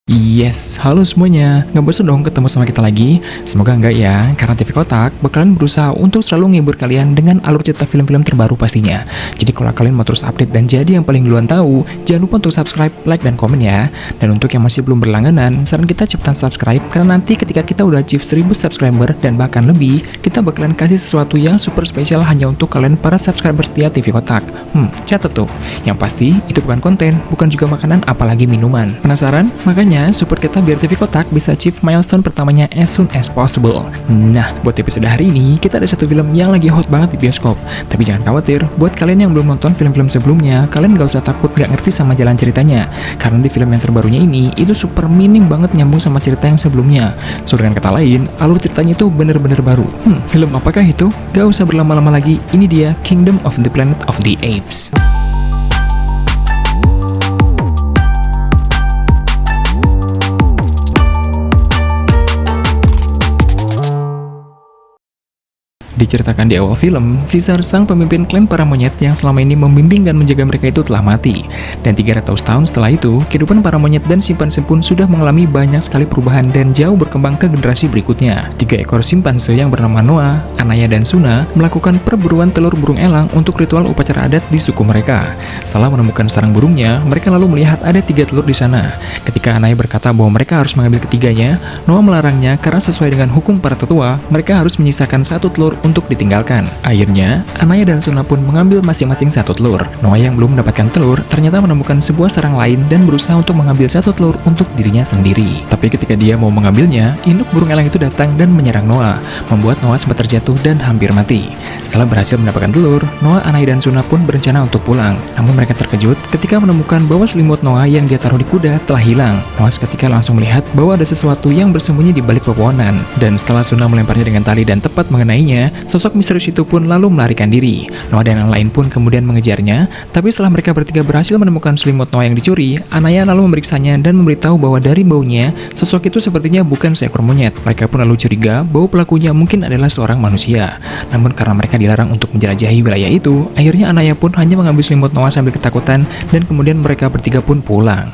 Yes, halo semuanya. Nggak bosan dong ketemu sama kita lagi? Semoga enggak ya, karena TV Kotak bakalan berusaha untuk selalu ngehibur kalian dengan alur cerita film-film terbaru pastinya. Jadi kalau kalian mau terus update dan jadi yang paling duluan tahu, jangan lupa untuk subscribe, like, dan komen ya. Dan untuk yang masih belum berlangganan, saran kita cepetan subscribe, karena nanti ketika kita udah achieve 1000 subscriber dan bahkan lebih, kita bakalan kasih sesuatu yang super spesial hanya untuk kalian para subscriber setia TV Kotak. Catat tuh. Yang pasti, itu bukan konten, bukan juga makanan, apalagi minuman. Penasaran? Makanya support kita biar TV Kotak bisa achieve milestone pertamanya as soon as possible. Nah, buat episode hari ini, kita ada satu film yang lagi hot banget di bioskop. Tapi jangan khawatir, buat kalian yang belum nonton film-film sebelumnya, kalian gak usah takut gak ngerti sama jalan ceritanya. Karena di film yang terbarunya ini, itu super minim banget nyambung sama cerita yang sebelumnya. So, dengan kata lain, alur ceritanya itu bener-bener baru. Film apakah itu? Gak usah berlama-lama lagi, ini dia Kingdom of the Planet of the Apes. Diceritakan di awal film, Caesar, sang pemimpin klan para monyet yang selama ini membimbing dan menjaga mereka itu telah mati. Dan 300 tahun setelah itu, kehidupan para monyet dan simpanse pun sudah mengalami banyak sekali perubahan dan jauh berkembang ke generasi berikutnya. 3 ekor simpanse yang bernama Noah, Anaya, dan Suna melakukan perburuan telur burung elang untuk ritual upacara adat di suku mereka. Setelah menemukan sarang burungnya, mereka lalu melihat ada 3 telur di sana. Ketika Anaya berkata bahwa mereka harus mengambil ketiganya, Noah melarangnya karena sesuai dengan hukum para tetua, mereka harus menyisakan 1 telur untuk ditinggalkan. Akhirnya, Anaya dan Suna pun mengambil masing-masing 1 telur. Noah yang belum mendapatkan telur ternyata menemukan sebuah sarang lain dan berusaha untuk mengambil 1 telur untuk dirinya sendiri. Tapi ketika dia mau mengambilnya, induk burung elang itu datang dan menyerang Noah, membuat Noah sempat terjatuh dan hampir mati. Setelah berhasil mendapatkan telur, Noah, Anaya, dan Suna pun berencana untuk pulang. Namun mereka terkejut ketika menemukan bahwa selimut Noah yang dia taruh di kuda telah hilang. Noah seketika langsung melihat bahwa ada sesuatu yang bersembunyi di balik pepohonan. Dan setelah Suna melemparnya dengan tali dan tepat mengenainya, sosok misterius itu pun lalu melarikan diri. Noah dan yang lain pun kemudian mengejarnya, tapi setelah mereka bertiga berhasil menemukan selimut Noah yang dicuri, Anaya lalu memeriksanya dan memberitahu bahwa dari baunya, sosok itu sepertinya bukan seekor monyet. Mereka pun lalu curiga bahwa pelakunya mungkin adalah seorang manusia. Namun karena mereka dilarang untuk menjelajahi wilayah itu, akhirnya Anaya pun hanya mengambil selimut Noah sambil ketakutan dan kemudian mereka bertiga pun pulang.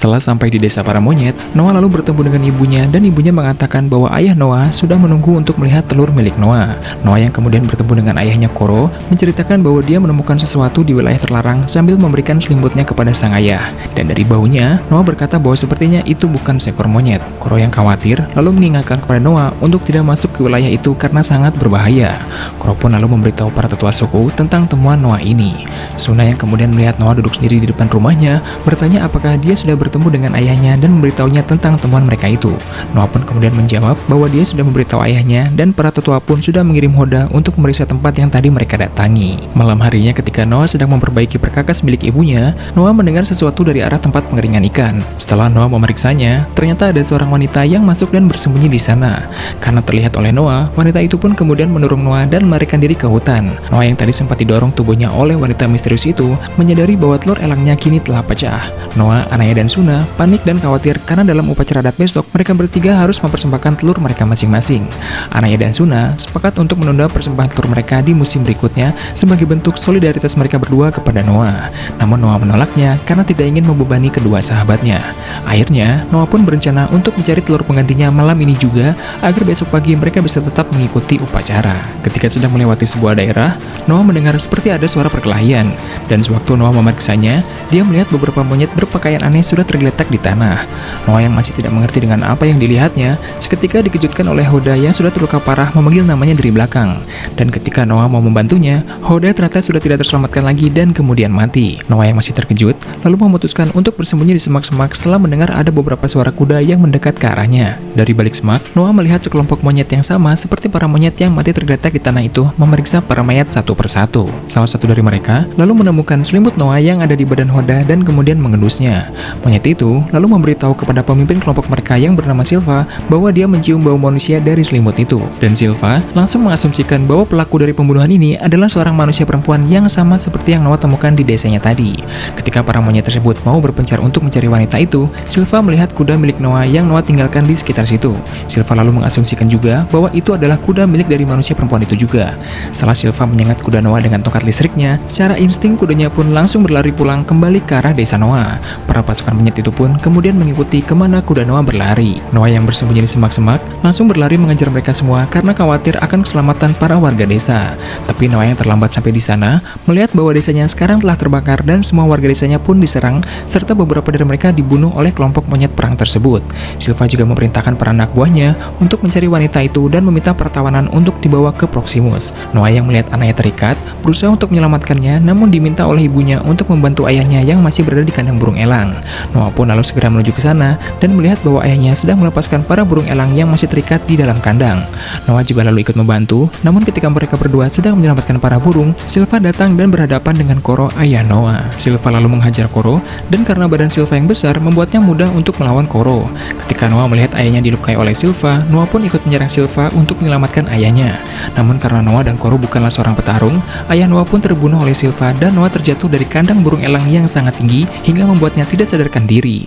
Setelah sampai di desa para monyet, Noah lalu bertemu dengan ibunya dan ibunya mengatakan bahwa ayah Noah sudah menunggu untuk melihat telur milik Noah. Noah yang kemudian bertemu dengan ayahnya Koro menceritakan bahwa dia menemukan sesuatu di wilayah terlarang sambil memberikan selimutnya kepada sang ayah. Dan dari baunya, Noah berkata bahwa sepertinya itu bukan seekor monyet. Koro yang khawatir lalu mengingatkan kepada Noah untuk tidak masuk ke wilayah itu karena sangat berbahaya. Koro pun lalu memberitahu para tetua suku tentang temuan Noah ini. Suna yang kemudian melihat Noah duduk sendiri di depan rumahnya bertanya apakah dia sudah bertemu dengan ayahnya dan memberitahunya tentang temuan mereka itu. Noah pun kemudian menjawab bahwa dia sudah memberitahu ayahnya dan para tetua pun sudah mengirim Hoda untuk memeriksa tempat yang tadi mereka datangi. Malam harinya ketika Noah sedang memperbaiki perkakas milik ibunya, Noah mendengar sesuatu dari arah tempat pengeringan ikan. Setelah Noah memeriksanya, ternyata ada seorang wanita yang masuk dan bersembunyi di sana. Karena terlihat oleh Noah, wanita itu pun kemudian mendorong Noah dan melarikan diri ke hutan. Noah yang tadi sempat didorong tubuhnya oleh wanita misterius itu, menyadari bahwa telur elangnya kini telah pecah. Noah, Anaya, dan Suna panik dan khawatir karena dalam upacara adat besok mereka bertiga harus mempersembahkan telur mereka masing-masing. Anaya dan Suna sepakat untuk menunda persembahan telur mereka di musim berikutnya sebagai bentuk solidaritas mereka berdua kepada Noah. Namun Noah menolaknya karena tidak ingin membebani kedua sahabatnya. Akhirnya Noah pun berencana untuk mencari telur penggantinya malam ini juga agar besok pagi mereka bisa tetap mengikuti upacara. Ketika sedang melewati sebuah daerah, Noah mendengar seperti ada suara perkelahian. Dan sewaktu Noah memeriksanya, dia melihat beberapa monyet berpakaian aneh sudah tergeletak di tanah. Noah yang masih tidak mengerti dengan apa yang dilihatnya, seketika dikejutkan oleh Hoda yang sudah terluka parah memanggil namanya dari belakang. Dan ketika Noah mau membantunya, Hoda ternyata sudah tidak terselamatkan lagi dan kemudian mati. Noah yang masih terkejut, lalu memutuskan untuk bersembunyi di semak-semak setelah mendengar ada beberapa suara kuda yang mendekat ke arahnya. Dari balik semak, Noah melihat sekelompok monyet yang sama seperti para monyet yang mati tergeletak di tanah itu memeriksa para mayat satu persatu. Salah satu dari mereka lalu menemukan selimut Noah yang ada di badan Hoda dan kemudian mengendusnya. Monyet monyet itu lalu memberitahu kepada pemimpin kelompok mereka yang bernama Silva bahwa dia mencium bau manusia dari selimut itu. Dan Silva langsung mengasumsikan bahwa pelaku dari pembunuhan ini adalah seorang manusia perempuan yang sama seperti yang Noah temukan di desanya tadi. Ketika para monyet tersebut mau berpencar untuk mencari wanita itu, Silva melihat kuda milik Noah yang Noah tinggalkan di sekitar situ. Silva lalu mengasumsikan juga bahwa itu adalah kuda milik dari manusia perempuan itu juga. Setelah Silva menyengat kuda Noah dengan tongkat listriknya, secara insting kudanya pun langsung berlari pulang kembali ke arah desa Noah. Para pasukan monyet itu pun kemudian mengikuti kemana kuda Noah berlari. Noah yang bersembunyi di semak-semak langsung berlari mengejar mereka semua karena khawatir akan keselamatan para warga desa. Tapi Noah yang terlambat sampai di sana melihat bahwa desanya sekarang telah terbakar dan semua warga desanya pun diserang serta beberapa dari mereka dibunuh oleh kelompok monyet perang tersebut. Silva juga memerintahkan para anak buahnya untuk mencari wanita itu dan meminta pertawanan untuk dibawa ke Proximus. Noah yang melihat anaknya terikat berusaha untuk menyelamatkannya, namun diminta oleh ibunya untuk membantu ayahnya yang masih berada di kandang burung elang. Noah pun lalu segera menuju ke sana dan melihat bahwa ayahnya sedang melepaskan para burung elang yang masih terikat di dalam kandang. Noah juga lalu ikut membantu, namun ketika mereka berdua sedang menyelamatkan para burung, Silva datang dan berhadapan dengan Koro, ayah Noah. Silva lalu menghajar Koro, dan karena badan Silva yang besar membuatnya mudah untuk melawan Koro. Ketika Noah melihat ayahnya dilukai oleh Silva, Noah pun ikut menyerang Silva untuk menyelamatkan ayahnya. Namun karena Noah dan Koro bukanlah seorang petarung, ayah Noah pun terbunuh oleh Silva dan Noah terjatuh dari kandang burung elang yang sangat tinggi hingga membuatnya tidak sadarkan diri.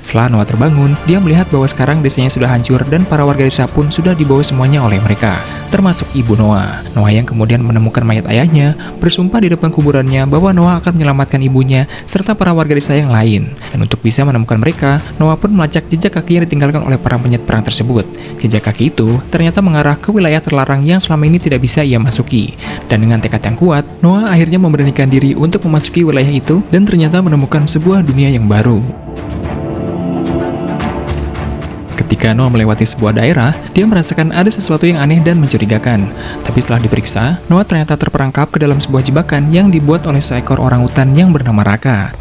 Setelah Noah terbangun, dia melihat bahwa sekarang desanya sudah hancur dan para warga desa pun sudah dibawa semuanya oleh mereka, termasuk ibu Noah. Noah yang kemudian menemukan mayat ayahnya, bersumpah di depan kuburannya bahwa Noah akan menyelamatkan ibunya serta para warga desa yang lain. Dan untuk bisa menemukan mereka, Noah pun melacak jejak kaki yang ditinggalkan oleh para monyet perang tersebut. Jejak kaki itu ternyata mengarah ke wilayah terlarang yang selama ini tidak bisa ia masuki. Dan dengan tekad yang kuat, Noah akhirnya memberanikan diri untuk memasuki wilayah itu dan ternyata menemukan sebuah dunia yang baru. Ketika Noah melewati sebuah daerah, dia merasakan ada sesuatu yang aneh dan mencurigakan. Tapi setelah diperiksa, Noah ternyata terperangkap ke dalam sebuah jebakan yang dibuat oleh seekor orangutan yang bernama Raka.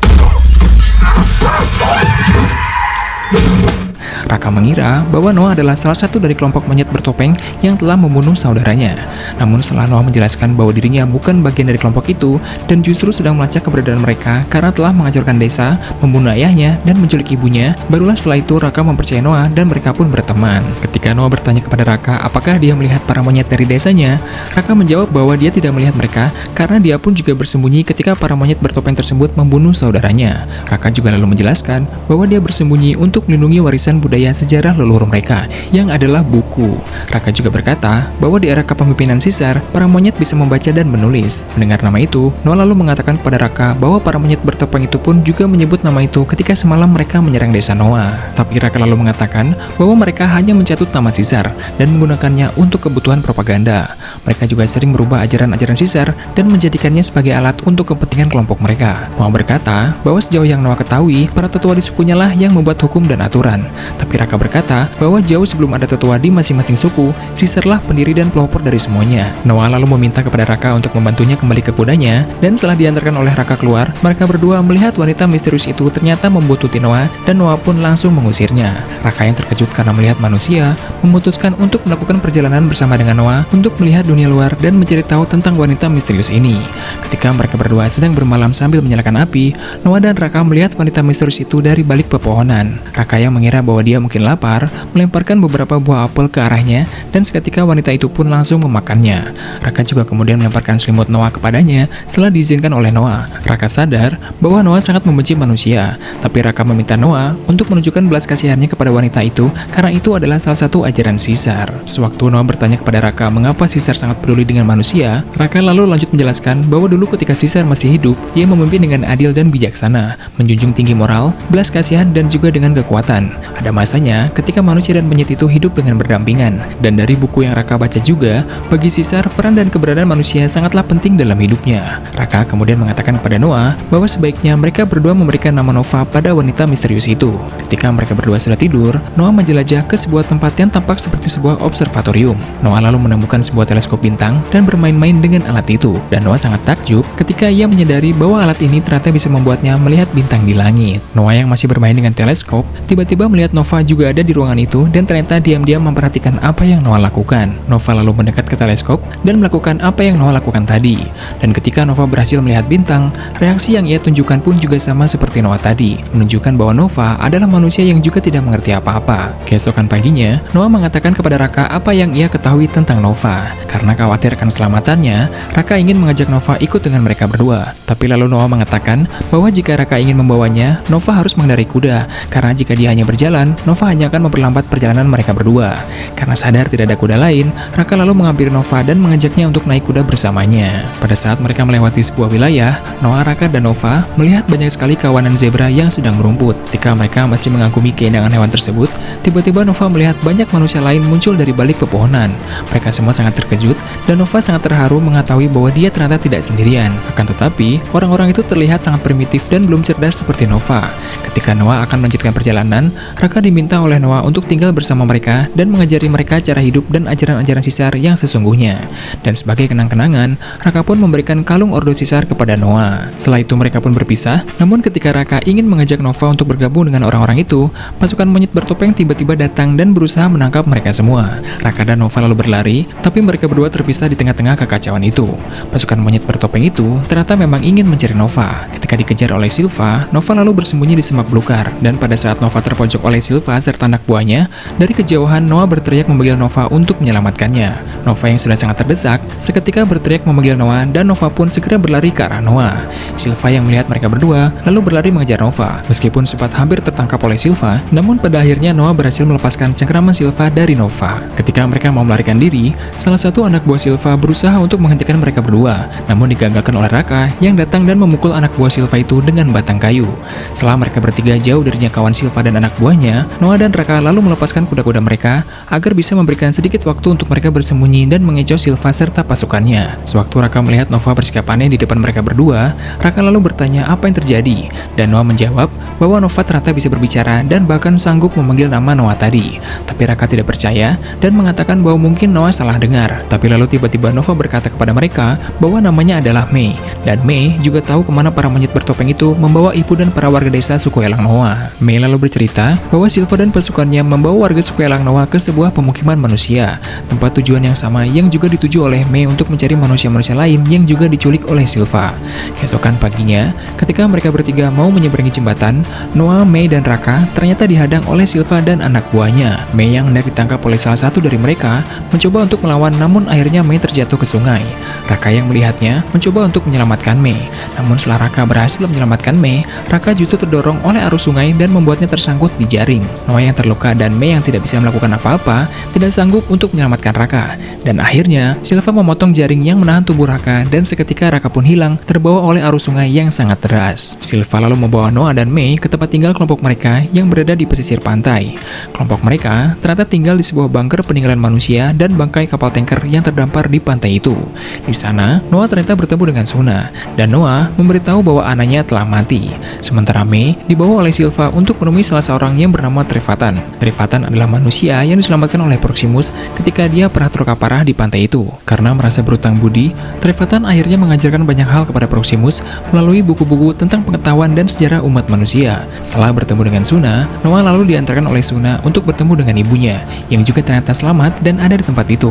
Raka mengira bahwa Noah adalah salah satu dari kelompok monyet bertopeng yang telah membunuh saudaranya. Namun setelah Noah menjelaskan bahwa dirinya bukan bagian dari kelompok itu dan justru sedang melacak keberadaan mereka karena telah menghancurkan desa, membunuh ayahnya, dan menculik ibunya, barulah setelah itu Raka mempercayai Noah dan mereka pun berteman. Ketika Noah bertanya kepada Raka apakah dia melihat para monyet dari desanya, Raka menjawab bahwa dia tidak melihat mereka karena dia pun juga bersembunyi ketika para monyet bertopeng tersebut membunuh saudaranya. Raka juga lalu menjelaskan bahwa dia bersembunyi untuk melindungi warisan budaya sejarah leluhur mereka, yang adalah buku. Raka juga berkata bahwa di era kepemimpinan Caesar, para monyet bisa membaca dan menulis. Mendengar nama itu, Noah lalu mengatakan kepada Raka bahwa para monyet bertopeng itu pun juga menyebut nama itu ketika semalam mereka menyerang desa Noah. Tapi Raka lalu mengatakan bahwa mereka hanya mencatut nama Caesar dan menggunakannya untuk kebutuhan propaganda. Mereka juga sering merubah ajaran-ajaran Caesar dan menjadikannya sebagai alat untuk kepentingan kelompok mereka. Noah berkata bahwa sejauh yang Noah ketahui, para tetua di sukunya lah yang membuat hukum dan aturan. Tapi Raka berkata bahwa jauh sebelum ada tetua di masing-masing suku, Caesarlah pendiri dan pelopor dari semuanya. Noah lalu meminta kepada Raka untuk membantunya kembali ke kudanya, dan setelah diantarkan oleh Raka keluar, mereka berdua melihat wanita misterius itu ternyata membuntuti Noah, dan Noah pun langsung mengusirnya. Raka yang terkejut karena melihat manusia, memutuskan untuk melakukan perjalanan bersama dengan Noah untuk melihat dunia luar dan mencari tahu tentang wanita misterius ini. Ketika mereka berdua sedang bermalam sambil menyalakan api, Noah dan Raka melihat wanita misterius itu dari balik pepohonan. Raka yang mengira bahwa dia mungkin lapar, melemparkan beberapa buah apel ke arahnya, dan seketika wanita itu pun langsung memakannya. Raka juga kemudian melemparkan selimut Noah kepadanya setelah diizinkan oleh Noah. Raka sadar bahwa Noah sangat membenci manusia, tapi Raka meminta Noah untuk menunjukkan belas kasihannya kepada wanita itu karena itu adalah salah satu ajaran Caesar. Sewaktu Noah bertanya kepada Raka mengapa Caesar sangat peduli dengan manusia, Raka lalu lanjut menjelaskan bahwa dulu ketika Caesar masih hidup, ia memimpin dengan adil dan bijaksana, menjunjung tinggi moral, belas kasihan, dan juga dengan kekuatan. Ada masanya ketika manusia dan monyet itu hidup dengan berdampingan, dan dari buku yang Raka baca juga, bagi Caesar peran dan keberadaan manusia sangatlah penting dalam hidupnya. Raka kemudian mengatakan kepada Noah bahwa sebaiknya mereka berdua memberikan nama Nova pada wanita misterius itu. Ketika mereka berdua sudah tidur, Noah menjelajah ke sebuah tempat yang tampak seperti sebuah observatorium. Noah lalu menemukan sebuah teleskop bintang dan bermain-main dengan alat itu, dan Noah sangat takjub ketika ia menyadari bahwa alat ini ternyata bisa membuatnya melihat bintang di langit. Noah yang masih bermain dengan teleskop tiba-tiba melihat Nova juga ada di ruangan itu dan ternyata diam-diam memperhatikan apa yang Noah lakukan. Nova lalu mendekat ke teleskop dan melakukan apa yang Noah lakukan tadi. Dan ketika Nova berhasil melihat bintang, reaksi yang ia tunjukkan pun juga sama seperti Noah tadi, menunjukkan bahwa Nova adalah manusia yang juga tidak mengerti apa-apa. Keesokan paginya, Noah mengatakan kepada Raka apa yang ia ketahui tentang Nova. Karena khawatir akan keselamatannya, Raka ingin mengajak Nova ikut dengan mereka berdua. Tapi lalu Noah mengatakan bahwa jika Raka ingin membawanya, Nova harus mengendarai kuda, karena jika dia hanya berjalan, Nova hanya akan memperlambat perjalanan mereka berdua. Karena sadar tidak ada kuda lain, Raka lalu menghampiri Nova dan mengajaknya untuk naik kuda bersamanya. Pada saat mereka melewati sebuah wilayah, Noah, Raka, dan Nova melihat banyak sekali kawanan zebra yang sedang merumput. Ketika mereka masih mengagumi keindahan hewan tersebut, tiba-tiba Nova melihat banyak manusia lain muncul dari balik pepohonan. Mereka semua sangat terkejut, dan Nova sangat terharu mengetahui bahwa dia ternyata tidak sendirian. Akan tetapi, orang-orang itu terlihat sangat primitif dan belum cerdas seperti Nova. Ketika Noah akan melanjutkan perjalanan, Raka diminta oleh Noah untuk tinggal bersama mereka dan mengajari mereka cara hidup dan ajaran-ajaran sisar yang sesungguhnya. Dan sebagai kenang-kenangan, Raka pun memberikan kalung ordo sisar kepada Noah. Setelah itu mereka pun berpisah, namun ketika Raka ingin mengajak Nova untuk bergabung dengan orang-orang itu, pasukan monyet bertopeng tiba-tiba datang dan berusaha menangkap mereka semua. Raka dan Nova lalu berlari, tapi mereka berdua terpisah di tengah-tengah kekacauan itu. Pasukan monyet bertopeng itu ternyata memang ingin mencari Nova. Ketika dikejar oleh Silva, Nova lalu bersembunyi di semak belukar, dan pada saat Nova terpojok oleh Silva serta anak buahnya, dari kejauhan Noah berteriak memanggil Nova untuk menyelamatkannya. Nova yang sudah sangat terdesak, seketika berteriak memanggil Noah dan Nova pun segera berlari ke arah Noah. Silva yang melihat mereka berdua, lalu berlari mengejar Nova. Meskipun sempat hampir tertangkap oleh Silva, namun pada akhirnya Noah berhasil melepaskan cengkraman Silva dari Nova. Ketika mereka mau melarikan diri, salah satu anak buah Silva berusaha untuk menghentikan mereka berdua, namun digagalkan oleh Raka yang datang dan memukul anak buah Silva itu dengan batang kayu. Setelah mereka bertiga jauh dari jangkauan Silva dan anak buahnya, Noah dan Raka lalu melepaskan kuda-kuda mereka agar bisa memberikan sedikit waktu untuk mereka bersembunyi dan mengecoh Silva serta pasukannya. Sewaktu Raka melihat Nova bersikap aneh di depan mereka berdua, Raka lalu bertanya apa yang terjadi, dan Noah menjawab bahwa Nova ternyata bisa berbicara dan bahkan sanggup memanggil nama Noah tadi. Tapi Raka tidak percaya dan mengatakan bahwa mungkin Noah salah dengar. Tapi lalu tiba-tiba Nova berkata kepada mereka bahwa namanya adalah Mei, dan Mei juga tahu kemana para monyet bertopeng itu membawa ibu dan para warga desa suku Elang Noah. Mei lalu bercerita bahwa Silva dan pasukannya membawa warga suku Elang Noah ke sebuah pemukiman manusia, tempat tujuan yang sama yang juga dituju oleh Mei untuk mencari manusia-manusia lain yang juga diculik oleh Silva. Keesokan paginya, ketika mereka bertiga mau menyeberangi jembatan, Noah, Mei, dan Raka ternyata dihadang oleh Silva dan anak buahnya. Mei yang hendak ditangkap oleh salah satu dari mereka mencoba untuk melawan, namun akhirnya Mei terjatuh ke sungai. Raka yang melihatnya mencoba untuk menyelamatkan Mei, namun setelah Raka berhasil menyelamatkan Mei, Raka justru terdorong oleh arus sungai dan membuatnya tersangkut di jaring. Noah yang terluka dan Mei yang tidak bisa melakukan apa-apa tidak sanggup untuk menyelamatkan Raka, dan akhirnya Silva memotong jaring yang menahan tubuh Raka, dan seketika Raka pun hilang terbawa oleh arus sungai yang sangat deras. Silva lalu membawa Noah dan Mei ke tempat tinggal kelompok mereka yang berada di pesisir pantai. Kelompok mereka ternyata tinggal di sebuah bunker peninggalan manusia dan bangkai kapal tanker yang terdampar di pantai itu. Di sana, Noah ternyata bertemu dengan Suna, dan Noah memberitahu bahwa anaknya telah mati. Sementara Mei dibawa oleh Silva untuk menemui salah seorang yang bernama Trevatan. Trevatan adalah manusia yang diselamatkan oleh Proximus ketika dia pernah terluka parah di pantai itu. Karena merasa berutang budi, Trevatan akhirnya mengajarkan banyak hal kepada Proximus melalui buku-buku tentang pengetahuan dan sejarah umat manusia. Setelah bertemu dengan Suna, Noah lalu diantarkan oleh Suna untuk bertemu dengan ibunya, yang juga ternyata selamat dan ada di tempat itu.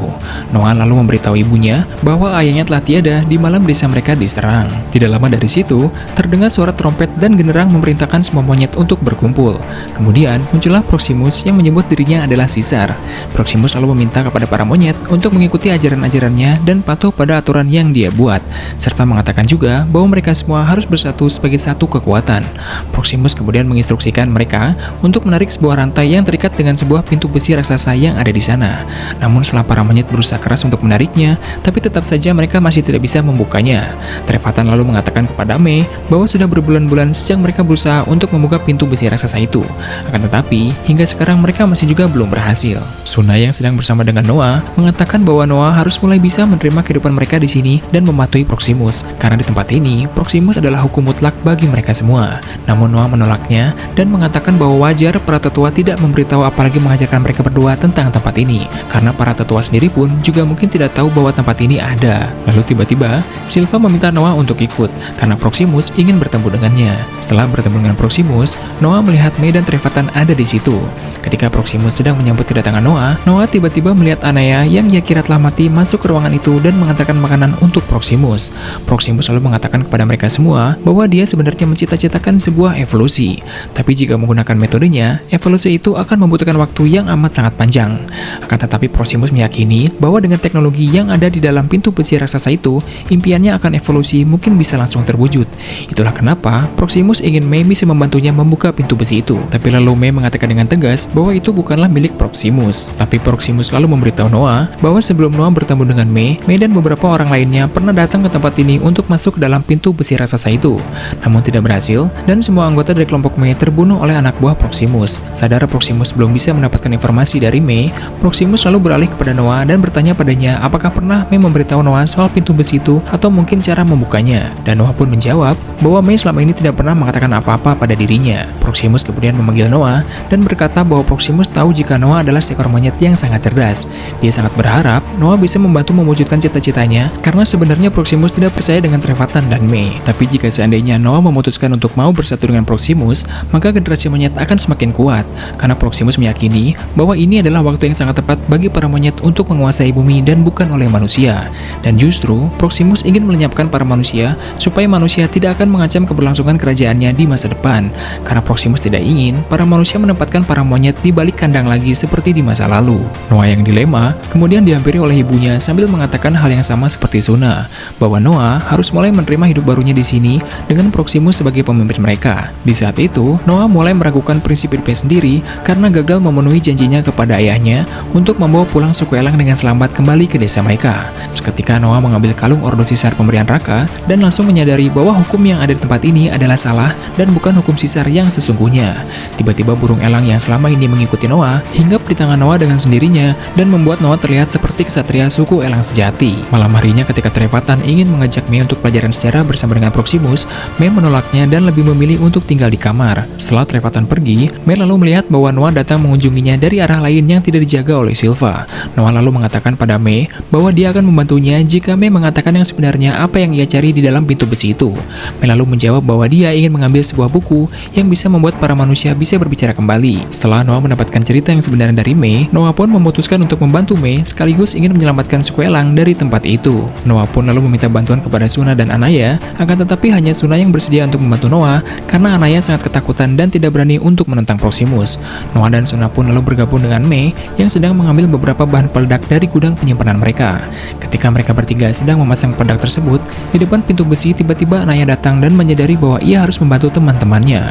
Noah lalu memberitahu ibunya bahwa ayahnya telah tiada di malam desa mereka diserang. Tidak lama dari situ, terdengar suara trompet dan genderang memerintahkan semua monyet untuk berkumpul. Kemudian muncullah Proximus yang menyebut dirinya adalah Caesar. Proximus lalu meminta kepada para monyet untuk mengikuti ajaran-ajarannya dan patuh pada aturan yang dia buat, serta mengatakan juga bahwa mereka semua harus bersatu sebagai satu kekuatan. Proximus kemudian menginstruksikan mereka untuk menarik sebuah rantai yang terikat dengan sebuah pintu besi raksasa yang ada di sana. Namun setelah para monyet berusaha keras untuk menariknya, tapi tetap saja mereka masih tidak bisa membukanya. Trevatan lalu mengatakan kepada Mei bahwa sudah berbulan-bulan sejak mereka berusaha untuk membuka pintu besi raksasa itu. Akan tetapi, hingga sekarang mereka masih juga belum berhasil. Suna yang sedang bersama dengan Noah mengatakan bahwa Noah harus mulai bisa menerima kehidupan mereka di sini dan mematuhi Proximus, karena di tempat ini Proximus adalah hukum mutlak bagi mereka semua. Namun Noah menolaknya dan mengatakan bahwa wajar para tetua tidak memberitahu apalagi mengajarkan mereka berdua tentang tempat ini, karena para tetua sendiri pun juga mungkin tidak tahu bahwa tempat ini ada. Lalu tiba-tiba, Silva meminta Noah untuk ikut, karena Proximus ingin bertemu dengannya. Setelah bertemu dengan Proximus, Noah melihat Mei dan Trevatan akan ada di situ. Ketika Proximus sedang menyambut kedatangan Noah, Noah tiba-tiba melihat Anaya yang ia kira telah mati masuk ke ruangan itu dan mengantarkan makanan untuk Proximus. Proximus lalu mengatakan kepada mereka semua bahwa dia sebenarnya mencita-citakan sebuah evolusi. Tapi jika menggunakan metodenya, evolusi itu akan membutuhkan waktu yang amat sangat panjang. Akan tetapi Proximus meyakini bahwa dengan teknologi yang ada di dalam pintu besi raksasa itu, impiannya akan evolusi mungkin bisa langsung terwujud. Itulah kenapa Proximus ingin Mei bisa membantunya membuka pintu besi itu. Tapi lalu Mei mengatakan dengan tegas bahwa itu bukanlah milik Proximus. Tapi Proximus lalu memberitahu Noah bahwa sebelum Noah bertemu dengan Mei dan beberapa orang lainnya pernah datang ke tempat ini untuk masuk ke dalam pintu besi raksasa itu. Namun tidak berhasil, dan semua anggota dari kelompok Mei terbunuh oleh anak buah Proximus. Sadar Proximus belum bisa mendapatkan informasi dari Mei, Proximus lalu beralih kepada Noah dan bertanya padanya apakah pernah Mei memberitahu Noah soal pintu besi itu atau mungkin cara membukanya. Dan Noah pun menjawab bahwa Mei selama ini tidak pernah mengatakan apa-apa pada dirinya. Proximus kemudian memanggil Noah dan berkata bahwa Proximus tahu jika Noah adalah seekor monyet yang sangat cerdas. Dia sangat berharap Noah bisa membantu mewujudkan cita-citanya karena sebenarnya Proximus tidak percaya dengan Trevathan dan Mei. Tapi jika seandainya Noah memutuskan untuk mau bersatu dengan Proximus, maka generasi monyet akan semakin kuat karena Proximus meyakini bahwa ini adalah waktu yang sangat tepat bagi para monyet untuk menguasai bumi dan bukan oleh manusia. Dan justru Proximus ingin melenyapkan para manusia supaya manusia tidak akan mengancam keberlangsungan kerajaannya di masa depan. Karena Proximus tidak ingin para manusia menempatkan para monyet di balik kandang lagi seperti di masa lalu. Noah yang dilema kemudian dihampiri oleh ibunya sambil mengatakan hal yang sama seperti Suna, bahwa Noah harus mulai menerima hidup barunya di sini dengan Proximus sebagai pemimpin mereka. Di saat itu, Noah mulai meragukan prinsip hidupnya sendiri karena gagal memenuhi janjinya kepada ayahnya untuk membawa pulang suku Elang dengan selamat kembali ke desa mereka. Seketika Noah mengambil kalung Ordo Sisar pemberian Raka dan langsung menyadari bahwa hukum yang ada di tempat ini adalah salah dan bukan hukum Sisar yang sesungguhnya. Tiba-tiba burung elang yang selama ini mengikuti Noah hinggap di tangan Noah dengan sendirinya dan membuat Noah terlihat seperti kesatria suku Elang sejati. Malam harinya ketika Trevathan ingin mengajak Mei untuk pelajaran sejarah bersama dengan Proximus, Mei menolaknya dan lebih memilih untuk tinggal di kamar. Setelah Trevathan pergi, Mei lalu melihat bahwa Noah datang mengunjunginya dari arah lain yang tidak dijaga oleh Silva. Noah lalu mengatakan pada Mei bahwa dia akan membantunya jika Mei mengatakan yang sebenarnya apa yang ia cari di dalam pintu besi itu. Mei lalu menjawab bahwa dia ingin mengambil sebuah buku yang bisa membuat para manusia bisa berbicara kembali. Setelah Noah mendapatkan cerita yang sebenarnya dari Mei, Noah pun memutuskan untuk membantu Mei sekaligus ingin menyelamatkan suku Elang dari tempat itu. Noah pun lalu meminta bantuan kepada Suna dan Anaya, akan tetapi hanya Suna yang bersedia untuk membantu Noah karena Anaya sangat ketakutan dan tidak berani untuk menentang Proximus. Noah dan Suna pun lalu bergabung dengan Mei yang sedang mengambil beberapa bahan peledak dari gudang penyimpanan mereka. Ketika mereka bertiga sedang memasang peledak tersebut, di depan pintu besi tiba-tiba Anaya datang dan menyadari bahwa ia harus membantu teman-temannya.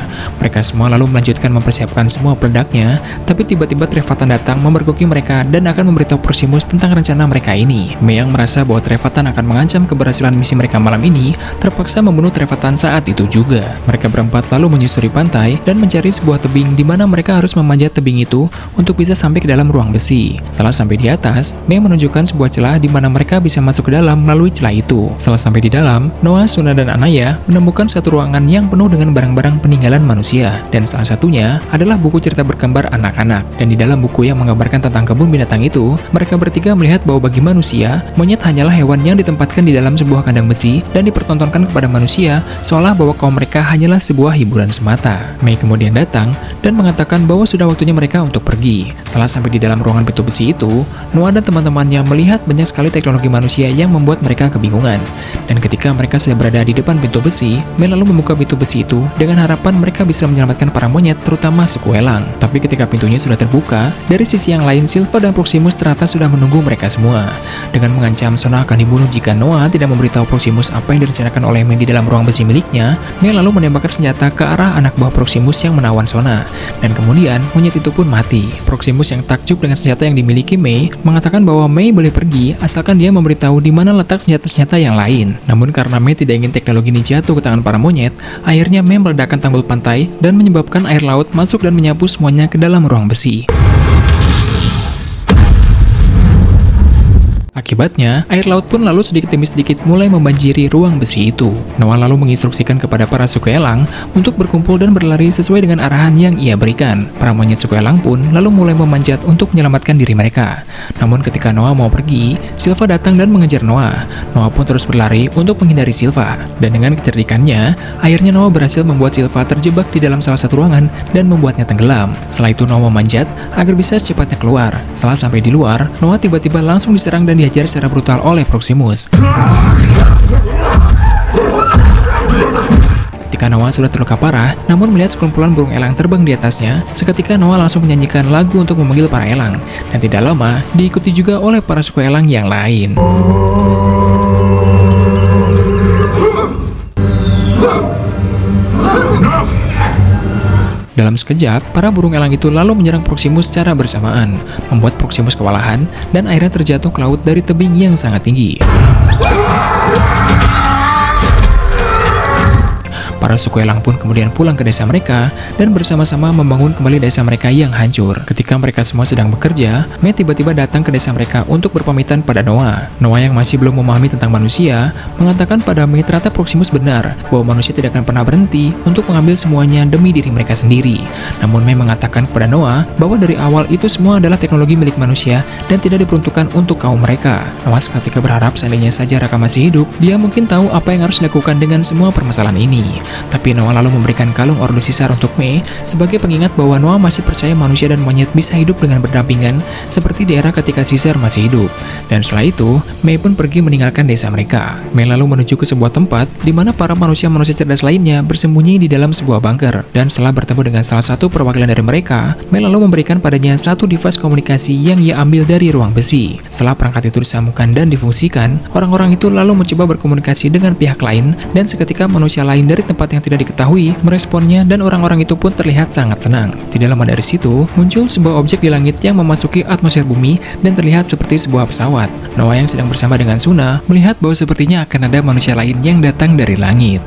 Mereka semua lalu melanjutkan mempersiapkan semua peledaknya, tapi tiba-tiba Trevathan datang memergoki mereka dan akan memberitahu Proximus tentang rencana mereka ini. Mei yang merasa bahwa Trevathan akan mengancam keberhasilan misi mereka malam ini, terpaksa membunuh Trevathan saat itu juga. Mereka berempat lalu menyusuri pantai dan mencari sebuah tebing di mana mereka harus memanjat tebing itu untuk bisa sampai ke dalam ruang besi. Setelah sampai di atas, Mei menunjukkan sebuah celah di mana mereka bisa masuk ke dalam melalui celah itu. Setelah sampai di dalam, Noah, Suna, dan Anaya menemukan satu ruangan yang penuh dengan barang-barang peninggalan manusia, dan salah satunya adalah buku cerita bergambar anak-anak. Dan di dalam buku yang menggambarkan tentang kebun binatang itu, mereka bertiga melihat bahwa bagi manusia, monyet hanyalah hewan yang ditempatkan di dalam sebuah kandang besi dan dipertontonkan kepada manusia seolah bahwa kaum mereka hanyalah sebuah hiburan semata. Mei kemudian datang dan mengatakan bahwa sudah waktunya mereka untuk pergi. Setelah sampai di dalam ruangan pintu besi itu, Noah dan teman-temannya melihat banyak sekali teknologi manusia yang membuat mereka kebingungan. Dan ketika mereka sudah berada di depan pintu besi, Mei lalu membuka pintu besi itu dengan harapan mereka bisa menyelamatkan para monyet, terutama suku Elang. Tapi ketika pintunya sudah terbuka, dari sisi yang lain Silva dan Proximus ternyata sudah menunggu mereka semua. Dengan mengancam Sona akan dibunuh jika Noah tidak memberitahu Proximus apa yang direncanakan oleh Mei di dalam ruang besi miliknya, Mei lalu menembakkan senjata ke arah anak buah Proximus yang menawan Sona. Dan kemudian monyet itu pun mati. Proximus yang takjub dengan senjata yang dimiliki Mei mengatakan bahwa Mei boleh pergi asalkan dia memberitahu di mana letak senjata-senjata yang lain. Namun karena Mei tidak ingin teknologi ini jatuh ke tangan para monyet, akhirnya Mei meledakkan tanggul pantai dan menyebabkan air laut masuk dan menyapu semuanya ke dalam ruang besi. Akibatnya, air laut pun lalu sedikit demi sedikit mulai membanjiri ruang besi itu. Noah lalu menginstruksikan kepada para suku elang untuk berkumpul dan berlari sesuai dengan arahan yang ia berikan. Para monyet suku elang pun lalu mulai memanjat untuk menyelamatkan diri mereka. Namun ketika Noah mau pergi, Silva datang dan mengejar Noah. Noah pun terus berlari untuk menghindari Silva. Dan dengan kecerdikannya, akhirnya Noah berhasil membuat Silva terjebak di dalam salah satu ruangan dan membuatnya tenggelam. Setelah itu Noah memanjat agar bisa secepatnya keluar. Setelah sampai di luar, Noah tiba-tiba langsung diserang dan dihajar secara brutal oleh Proximus. Ketika Noah sudah terluka parah, namun melihat sekumpulan burung elang terbang di atasnya, seketika Noah langsung menyanyikan lagu untuk memanggil para elang. Dan tidak lama, diikuti juga oleh para suku elang yang lain. Dalam sekejap, para burung elang itu lalu menyerang Proximus secara bersamaan, membuat Proximus kewalahan dan akhirnya terjatuh ke laut dari tebing yang sangat tinggi. Para suku elang pun kemudian pulang ke desa mereka dan bersama-sama membangun kembali desa mereka yang hancur. Ketika mereka semua sedang bekerja, May tiba-tiba datang ke desa mereka untuk berpamitan pada Noah. Noah yang masih belum memahami tentang manusia, mengatakan pada May ternyata Proximus benar, bahwa manusia tidak akan pernah berhenti untuk mengambil semuanya demi diri mereka sendiri. Namun May mengatakan kepada Noah bahwa dari awal itu semua adalah teknologi milik manusia dan tidak diperuntukkan untuk kaum mereka. Noah seketika berharap seandainya saja Raka masih hidup, dia mungkin tahu apa yang harus dilakukan dengan semua permasalahan ini. Tapi Noah lalu memberikan kalung ordo Caesar untuk May sebagai pengingat bahwa Noah masih percaya manusia dan monyet bisa hidup dengan berdampingan seperti di era ketika Caesar masih hidup. Dan setelah itu, May pun pergi meninggalkan desa mereka. May lalu menuju ke sebuah tempat di mana para manusia-manusia cerdas lainnya bersembunyi di dalam sebuah bunker. Dan setelah bertemu dengan salah satu perwakilan dari mereka, May lalu memberikan padanya satu device komunikasi yang ia ambil dari ruang besi. Setelah perangkat itu disambungkan dan difungsikan, orang-orang itu lalu mencoba berkomunikasi dengan pihak lain dan seketika manusia lain dari tempat yang tidak diketahui meresponnya dan orang-orang itu pun terlihat sangat senang. Tidak lama dari situ, muncul sebuah objek di langit yang memasuki atmosfer bumi dan terlihat seperti sebuah pesawat. Noah yang sedang bersama dengan Suna melihat bahwa sepertinya akan ada manusia lain yang datang dari langit.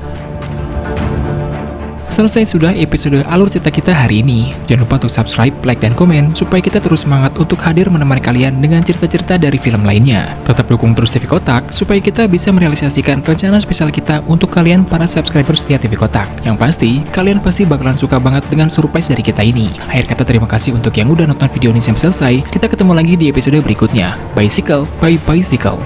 Selesai sudah episode alur cerita kita hari ini. Jangan lupa untuk subscribe, like, dan komen supaya kita terus semangat untuk hadir menemani kalian dengan cerita-cerita dari film lainnya. Tetap dukung terus TV Kotak supaya kita bisa merealisasikan rencana spesial kita untuk kalian para subscriber setia TV Kotak. Yang pasti, kalian pasti bakalan suka banget dengan surprise dari kita ini. Akhir kata terima kasih untuk yang udah nonton video ini sampai selesai. Kita ketemu lagi di episode berikutnya. Bicycle, bye bicycle.